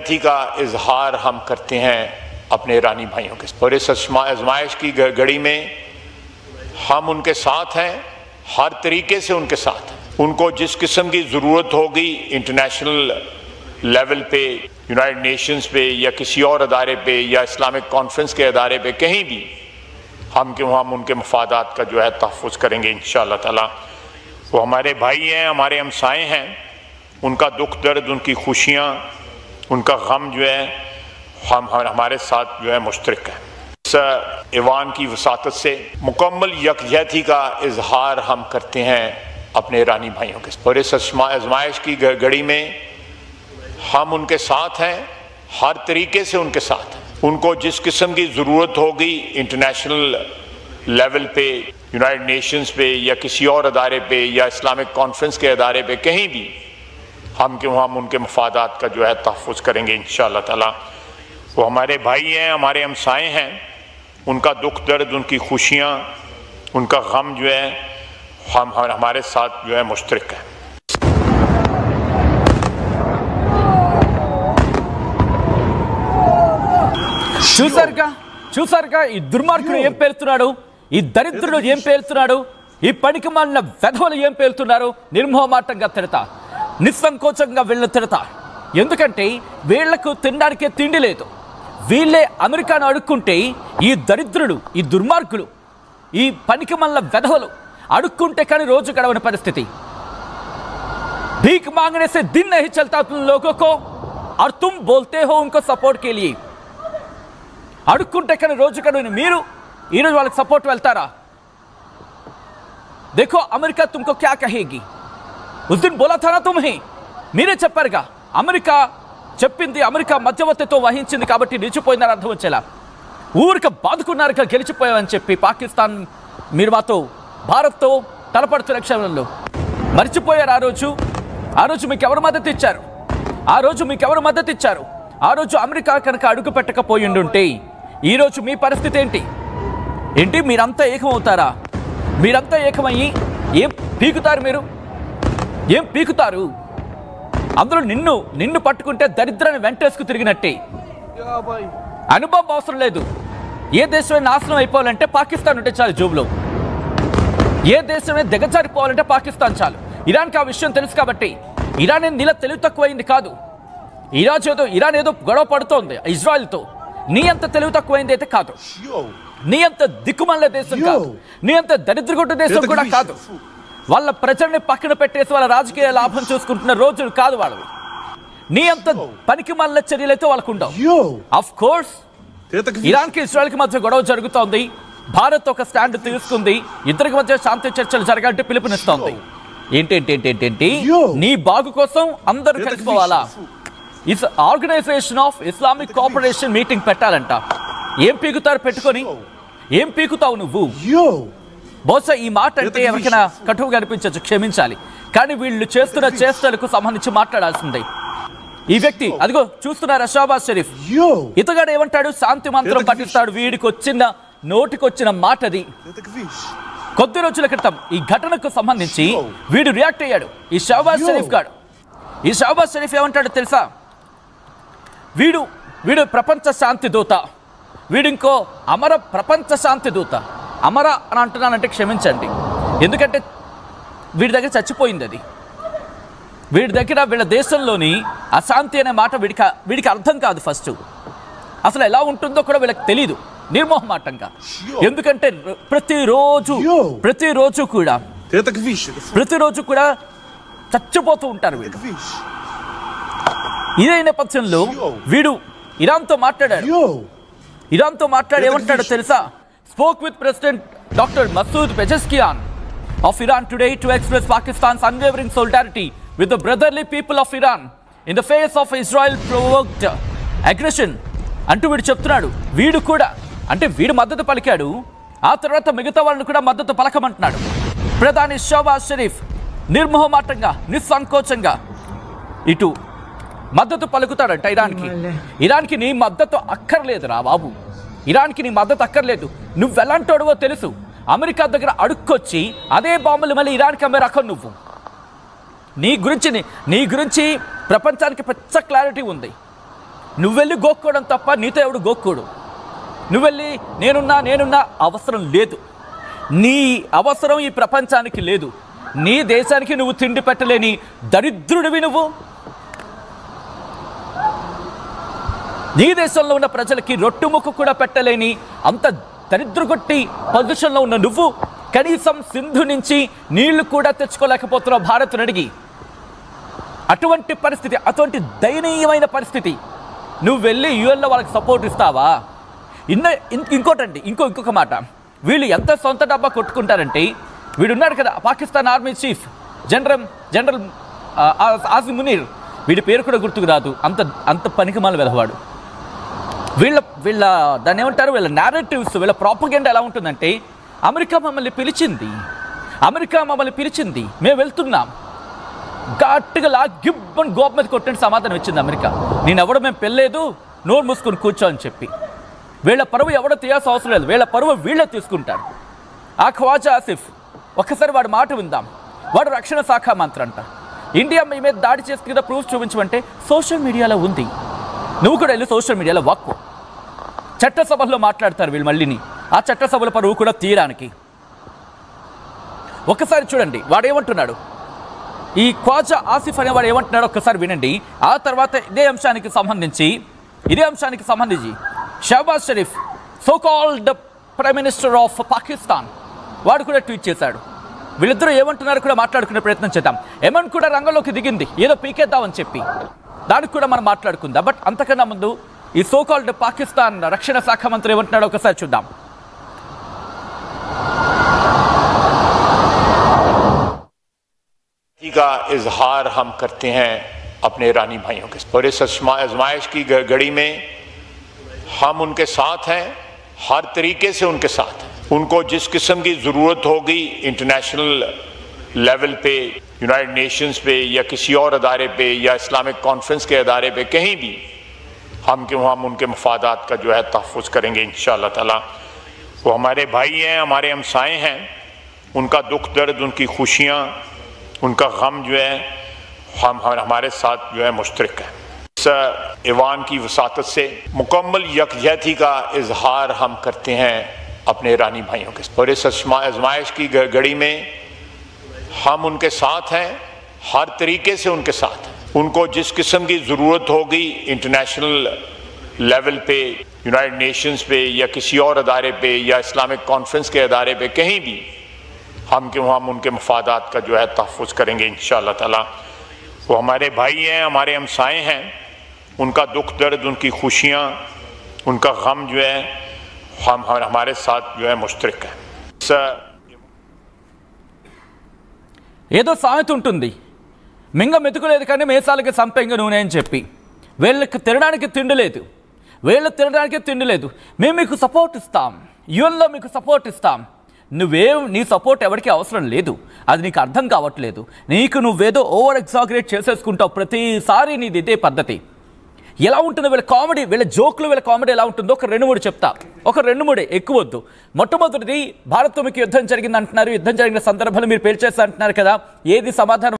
यकजहती का इजहार हम करते हैं अपने ईरानी भाइयों के। और इस आजमाइश की घड़ी में हम उनके साथ हैं, हर तरीके से उनके साथ हैं। उनको जिस किस्म की ज़रूरत होगी इंटरनेशनल लेवल पे, यूनाइटेड नेशंस पे या किसी और अदारे पे या इस्लामिक कॉन्फ्रेंस के अदारे पे, कहीं भी हम उनके मफादात का जो है तहफ़्फ़ुज़ करेंगे इंशाअल्लाह ताला। वो हमारे भाई हैं, हमारे हमसाए हैं, उनका दुख दर्द, उनकी खुशियाँ, उनका गम जो है हमारे साथ जो है मुश्तरक है। इस ईवान की वसातत से मुकम्मल यकजहती का इजहार हम करते हैं अपने ईरानी भाइयों के। और इस आजमाइश की घड़ी में हम उनके साथ हैं, हर तरीके से उनके साथ हैं। उनको जिस किस्म की ज़रूरत होगी इंटरनेशनल लेवल पे, यूनाइटेड नेशंस पे या किसी और अदारे पे या इस्लामिक कॉन्फ्रेंस के अदारे पे, कहीं भी हम उनके मफादात का जो है तहफ़्फ़ुज़ करेंगे इंशाअल्लाह ताला। वो हमारे भाई हैं, हमारे हमसाए हैं, उनका दुख दर्द, उनकी खुशियाँ, उनका गम जो है हमारे साथ जो है मुश्तरक है। చూసారుగా ఈ దుర్మార్గుడు ఏం పేలుతున్నాడు, ఈ దరిద్రుడు ఏం పేలుతున్నాడు, ఈ పనికి మాలిన వెధవలు ఏం పేలుతున్నారు. నిర్మోహమాటంగా తిడతా, నిస్సంకోచంగా వీళ్ళని తిడతా. ఎందుకంటే వీళ్లకు తినడానికే తిండి లేదు. వీళ్ళే అమెరికాను అడుక్కుంటే ఈ దరిద్రుడు, ఈ దుర్మార్గులు, ఈ పనికి మాలిన వెధవలు అడుక్కుంటే కానీ రోజు గడవని పరిస్థితి. भीख मांगने से दिन नहीं चलता तुम लोगों को, और तुम बोलते हो उनको सपोर्ट के लिए. అడుక్కుంటే కానీ రోజు గడవని మీరు ఈరోజు వాళ్ళకి సపోర్ట్ వెళ్తారా? देखो अमेरिका तुमको क्या कहेगी. उस दिन बोला था ना तुम्हें, మీరే చెప్పారుగా అమెరికా చెప్పింది, అమెరికా మధ్యవర్తితో వహించింది కాబట్టి నిలిచిపోయిందని అర్థం వచ్చేలా ఊరికి బాదుకున్నారుగా గెలిచిపోయామని చెప్పి. పాకిస్తాన్ మీరు మాతో భారత్తో తలపడుతున్న క్షణంలో మర్చిపోయారు. ఆ రోజు మీకు ఎవరు మద్దతు ఇచ్చారు? ఆ రోజు అమెరికా కనుక అడుగు పెట్టకపోయిండుంటే ఈరోజు మీ పరిస్థితి ఏంటి? మీరంతా ఏకమవుతారా? మీరంతా ఏకమయ్యి ఏం పీకుతారు? మీరు ఏం పీకుతారు? అందులో నిన్ను పట్టుకుంటే దరిద్రాన్ని వెంటేసుకు తిరిగినట్టే. అనుభవం అవసరం లేదు. ఏ దేశమే నాశనం అయిపోవాలంటే పాకిస్తాన్ ఉంటే చాలు జోబులో. ఏ దేశమే దిగజారిపోవాలంటే పాకిస్తాన్ చాలు. ఇరాన్కి ఆ విషయం తెలుసు కాబట్టి ఇరాన్ నీళ్ళ తెలివి తక్కువైంది కాదు. ఇరాన్ ఏదో గొడవ పడుతోంది ఇజ్రాయెల్తో. నీ అంత తెలివి తక్కువైంది అయితే కాదు. నీ అంత దిక్కుమల్ల దేశం కాదు. నీ అంత దరిద్రగొట్ట దేశం కూడా కాదు. వాళ్ళ ప్రజల్ని పక్కన పెట్టేసి వాళ్ళ రాజకీయ లాభం చూసుకుంటున్న రోజులు కాదు వాళ్ళవి. నీ అంత పనికి మల్ల చర్యలైతే వాళ్ళకు ఉండవు. ఆఫ్ కోర్స్ ఇరాన్కి ఇజ్రాయెల్కి మధ్య గొడవ జరుగుతోంది. భారత్ ఒక స్టాండ్ తీసుకుంది. ఇద్దరికి మధ్య శాంతి చర్చలు జరగాలంటే పిలుపునిస్తోంది. ఏంటి నీ బాగు కోసం అందరూ కలిసిపోవాలా? It's Organisation of Islamic Cooperation meeting పెట్టాలంట. ఏం పీకుతారు పెట్టుకొని? ఏం పీకుతావు నువ్వు? బహుశా ఈ మాట అంటే ఎవరికైనా కటువుగా అనిపించవచ్చు, క్షమించాలి. కానీ వీళ్ళు చేస్తున్న చేష్టలకు సంబంధించి మాట్లాడాల్సిందే. ఈ వ్యక్తి అదిగో చూస్తున్నారా, షహబాజ్ షరీఫ్. ఇతగాడు ఏమంటాడు? శాంతి మంత్రం పఠిస్తాడు. నోటికొచ్చిన మాటది. కొద్ది రోజుల క్రితం ఈ ఘటనకు సంబంధించి వీడు రియాక్ట్ అయ్యాడు. ఈ షహబాజ్ షరీఫ్ ఏమంటాడు తెలుసా? వీడు ప్రపంచ శాంతి దూత, వీడింకో అమర ప్రపంచ శాంతి దూత. అమర అని అంటున్నానంటే క్షమించండి, ఎందుకంటే వీడి దగ్గర చచ్చిపోయింది అది. వీడి దగ్గర వీళ్ళ దేశంలోని అశాంతి అనే మాట వీడికి అర్థం కాదు. ఫస్ట్ అసలు ఎలా ఉంటుందో కూడా వీళ్ళకి తెలీదు, నిర్మోహమాటంగా. ఎందుకంటే ప్రతిరోజు కూడా చచ్చిపోతూ ఉంటారు వీళ్ళు. ఇదే నేపథ్యంలో వీడు ఇరాన్తో మాట్లాడాడు. ఏమంటాడో తెలుసా? Spoke with president doctor Masoud Pezeshkian of Iran today to express Pakistan's unwavering solidarity with the brotherly people of Iran in the face of Israel-provoked aggression. అంటూ వీడు చెప్తున్నాడు. వీడు మద్దతు పలికాడు. ఆ తర్వాత మిగతా వాళ్ళని కూడా మద్దతు పలకమంటున్నాడు. ప్రధాని షహబాజ్ షరీఫ్ నిర్మోహమాటంగా, నిస్సంకోచంగా ఇటు మద్దతు పలుకుతాడంట ఇరాన్కి నీ మద్దతు అక్కర్లేదురా బాబు. ఇరాన్కి నీ మద్దతు అక్కర్లేదు. నువ్వెలాంటోడువో తెలుసు. అమెరికా దగ్గర అడుక్కొచ్చి అదే బాంబులు మళ్ళీ ఇరాన్కి అమ్మే రకం నువ్వు. నీ గురించి ప్రపంచానికి పెద్ద క్లారిటీ ఉంది. నువ్వెళ్ళి గోక్కోవడం తప్ప నీతో ఎవడు గోక్కోడు. నువ్వెళ్ళి నేనున్నా అవసరం లేదు. నీ అవసరం ఈ ప్రపంచానికి లేదు. నీ దేశానికి నువ్వు తిండి పెట్టలేని దరిద్రుడివి నువ్వు. నీ దేశంలో ఉన్న ప్రజలకి రొట్టుముక్కు కూడా పెట్టలేని అంత దరిద్రగొట్టి పొజిషన్లో ఉన్న నువ్వు కనీసం సింధు నుంచి నీళ్లు కూడా తెచ్చుకోలేకపోతున్నావు భారత్ను అడిగి. అటువంటి పరిస్థితి, అటువంటి దయనీయమైన పరిస్థితి. నువ్వు వెళ్ళి యుఎన్లో వాళ్ళకి సపోర్ట్ ఇస్తావా? ఇంకొక మాట, వీళ్ళు ఎంత సొంత డబ్బా కొట్టుకుంటారంటే, వీడున్నాడు కదా Pakistan army chief general Asim Munir, వీడి పేరు కూడా గుర్తుకు రాదు, అంత పనికిమాల వెలవాడు. వీళ్ళ దాన్ని ఏమంటారు, వీళ్ళ నారేటివ్స్, వీళ్ళ ప్రాపగెండా ఎలా ఉంటుందంటే, అమెరికా మమ్మల్ని పిలిచింది, మేము వెళ్తున్నాం, గట్టిగా గిబ్బన్ గోప మీద కొట్టిన సమాధానం ఇచ్చింది అమెరికా. నేనెవడో మేము పెళ్ళలేదు, నోరు మూసుకొని కూర్చో అని చెప్పి. వీళ్ళ పరువు ఎవడో తీయాల్సిన అవసరం లేదు, వీళ్ళ పరువు వీళ్ళే తీసుకుంటారు. ఆ ఖ్వాజా ఆసిఫ్, ఒక్కసారి వాడి మాట విందాం. వాడు రక్షణ శాఖ మంత్రి అంట. ఇండియా మీ మీద దాడి చేసి కదా ప్రూఫ్ చూపించమంటే సోషల్ మీడియాలో ఉంది. నువ్వు కూడా వెళ్ళి సోషల్ మీడియాలో వాక్కు. చట్టసభల్లో మాట్లాడతారు వీళ్ళు మళ్ళీని, ఆ చట్టసభల పరువు కూడా తీయడానికి. ఒక్కసారి చూడండి వాడు ఏమంటున్నాడు, ఈ ఖ్వాజా ఆసిఫ్ అనేవాడు ఏమంటున్నాడు ఒక్కసారి వినండి. ఆ తర్వాత ఇదే అంశానికి సంబంధించి Shehbaz Sharif, so called prime minister of Pakistan, వాడు కూడా ట్వీట్ చేశాడు. వీళ్ళిద్దరూ ఏమంటున్నారు కూడా మాట్లాడుకునే ప్రయత్నం చేద్దాం. ఎమన్ కూడా రంగంలోకి దిగింది ఏదో పీకేద్దామని చెప్పి, దానికి కూడా మనం మాట్లాడుకుందాం. బట్ అంతకన్నా ముందు ఈ సో కాల్డ్ పాకిస్తాన్ రక్షణ శాఖ మంత్రి ఏమంటున్నాడో ఒకసారి చూద్దాం. का इजहार हम करते हैं अपने ईरानी भाइयों के और इस आजमाइश की घड़ी में हम उनके साथ हैं, हर तरीके से उनके साथ हैं। उनको जिस किस्म की ज़रूरत होगी इंटरनेशनल लेवल पे, यूनाइटेड नेशंस पे या किसी और अदारे पे या इस्लामिक कॉन्फ्रेंस के अदारे पे, कहीं भी हम उनके मफादात का जो है तहफ़्फ़ुज़ करेंगे इंशाअल्लाह ताला। वो हमारे भाई हैं, हमारे हमसाए हैं, उनका दुख दर्द, उनकी खुशियाँ, उनका गम जो है हमारे साथ जो है मुश्तरक है। इस ईवान की वसातत से मुकम्मल यकजहती का इजहार हम करते हैं अपने ईरानी भाइयों के और इस आजमाइश की घड़ी में हम उनके साथ हैं, हर तरीके से उनके साथ हैं। उनको जिस किस्म की ज़रूरत होगी इंटरनेशनल लेवल पे, यूनाइटेड नेशंस पे या किसी और अदारे पे या इस्लामिक कॉन्फ्रेंस के अदारे पे, कहीं भी हम उनके मफादात का जो है तहफ़्फ़ुज़ करेंगे इंशाअल्लाह ताला। वो हमारे भाई हैं, हमारे हमसाए हैं, उनका दुख दर्द, उनकी खुशियाँ, उनका गम जो है हमारे साथ जो है मुश्तरक है। ఏదో సామెత ఉంటుంది, మింగ మెతుకులేదు కానీ మేసాలకి సంపెంగ నూనె అని చెప్పి. వీళ్ళకి తినడానికి తిండి లేదు, మేము మీకు సపోర్ట్ ఇస్తాం, యుఎన్లో మీకు సపోర్ట్ ఇస్తాం. నీ సపోర్ట్ ఎవరికి అవసరం లేదు, అది నీకు అర్థం కావట్లేదు. నువ్వేదో ఓవర్ ఎగ్జాగరేట్ చేసేసుకుంటావు ప్రతిసారి, నీది ఇదే పద్ధతి. ఎలా ఉంటుందో వీళ్ళ కామెడీ, వీళ్ళ జోకులు, వీళ్ళ కామెడీ ఎలా ఉంటుందో ఒక 2-3 చెప్తా. ఒక 2-3 ఎక్కువద్దు. మొట్టమొదటిది, భారత్తో మీకు యుద్ధం జరిగింది అంటున్నారు, యుద్ధం జరిగిన సందర్భంలో మీరు పేల్చేస్తా అంటున్నారు కదా, ఏది సమాధానం?